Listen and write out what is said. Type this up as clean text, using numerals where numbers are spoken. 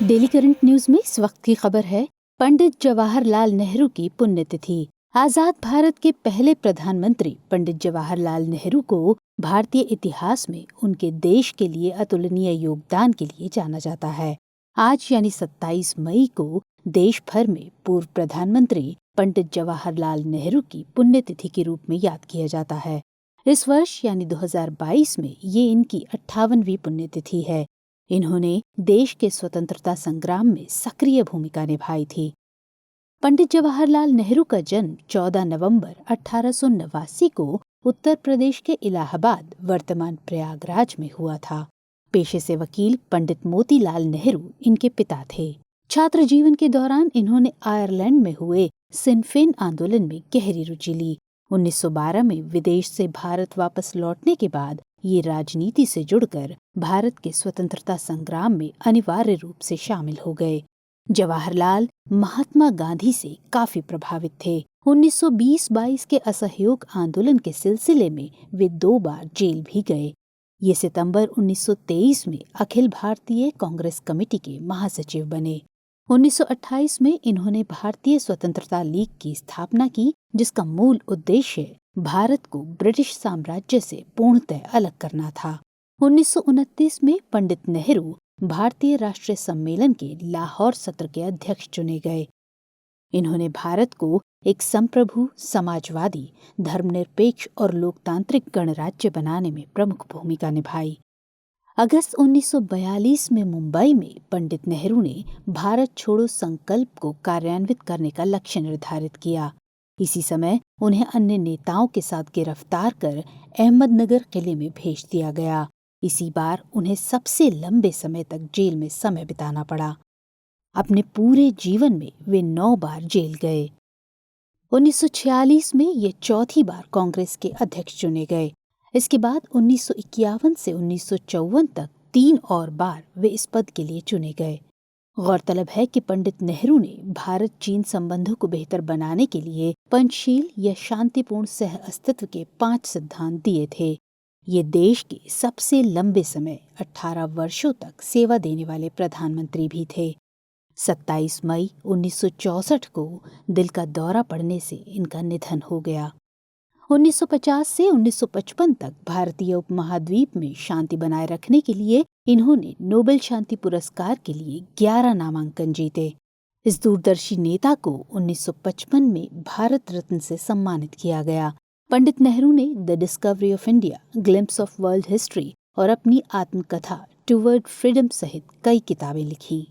Daily current news में इस वक्त की खबर है। पंडित जवाहरलाल नेहरू की पुण्यतिथि। आजाद भारत के पहले प्रधानमंत्री पंडित जवाहरलाल नेहरू को भारतीय इतिहास में उनके देश के लिए अतुलनीय योगदान के लिए जाना जाता है। आज यानी 27 मई को देश भर में पूर्व प्रधानमंत्री पंडित जवाहरलाल नेहरू की पुण्यतिथि के रूप में याद किया जाता है। इस वर्ष यानी 2022 में ये इनकी 58वीं पुण्यतिथि है। इन्होंने देश के स्वतंत्रता संग्राम में सक्रिय भूमिका निभाई थी। पंडित जवाहरलाल नेहरू का जन्म 14 नवंबर 1889 को उत्तर प्रदेश के इलाहाबाद वर्तमान प्रयागराज में हुआ था। पेशे से वकील पंडित मोतीलाल नेहरू इनके पिता थे। छात्र जीवन के दौरान इन्होंने आयरलैंड में हुए सिन फेन आंदोलन में गहरी रुचि ली। 1912 में विदेश से भारत वापस लौटने के बाद ये राजनीति से जुड़कर भारत के स्वतंत्रता संग्राम में अनिवार्य रूप से शामिल हो गए। जवाहरलाल महात्मा गांधी से काफी प्रभावित थे। 1920-22 के असहयोग आंदोलन के सिलसिले में वे 2 बार जेल भी गए। ये सितंबर 1923 में अखिल भारतीय कांग्रेस कमेटी के महासचिव बने। 1928 में इन्होंने भारतीय स्वतंत्रता लीग की स्थापना की, जिसका मूल उद्देश्य भारत को ब्रिटिश साम्राज्य से पूर्णतः अलग करना था। 1929 में पंडित नेहरू भारतीय राष्ट्रीय सम्मेलन के लाहौर सत्र के अध्यक्ष चुने गए। इन्होंने भारत को एक संप्रभु, समाजवादी, धर्मनिरपेक्ष और लोकतांत्रिक गणराज्य बनाने में प्रमुख भूमिका निभाई। अगस्त 1942 में मुंबई में पंडित नेहरू ने भारत छोड़ो संकल्प को कार्यान्वित करने का लक्ष्य निर्धारित किया। इसी समय उन्हें अन्य नेताओं के साथ गिरफ्तार कर अहमदनगर किले में भेज दिया गया। इसी बार उन्हें सबसे लंबे समय तक जेल में समय बिताना पड़ा। अपने पूरे जीवन में वे 9 बार जेल गए। 1946 में ये चौथी बार कांग्रेस के अध्यक्ष चुने गए। इसके बाद 1951 से 1954 तक 3 और बार वे इस पद के लिए चुने गए। गौरतलब है कि पंडित नेहरू ने भारत चीन संबंधों को बेहतर बनाने के लिए पंचशील या शांतिपूर्ण सह अस्तित्व के 5 सिद्धांत दिए थे। ये देश के सबसे लंबे समय 18 वर्षों तक सेवा देने वाले प्रधानमंत्री भी थे। 27 मई 1964 को दिल का दौरा पड़ने से इनका निधन हो गया। 1950 से 1955 तक भारतीय उपमहाद्वीप में शांति बनाए रखने के लिए इन्होंने नोबेल शांति पुरस्कार के लिए 11 नामांकन जीते। इस दूरदर्शी नेता को 1955 में भारत रत्न से सम्मानित किया गया। पंडित नेहरू ने the discovery of India, glimpse of world history और अपनी आत्मकथा टुवर्ड फ्रीडम सहित कई किताबें लिखी।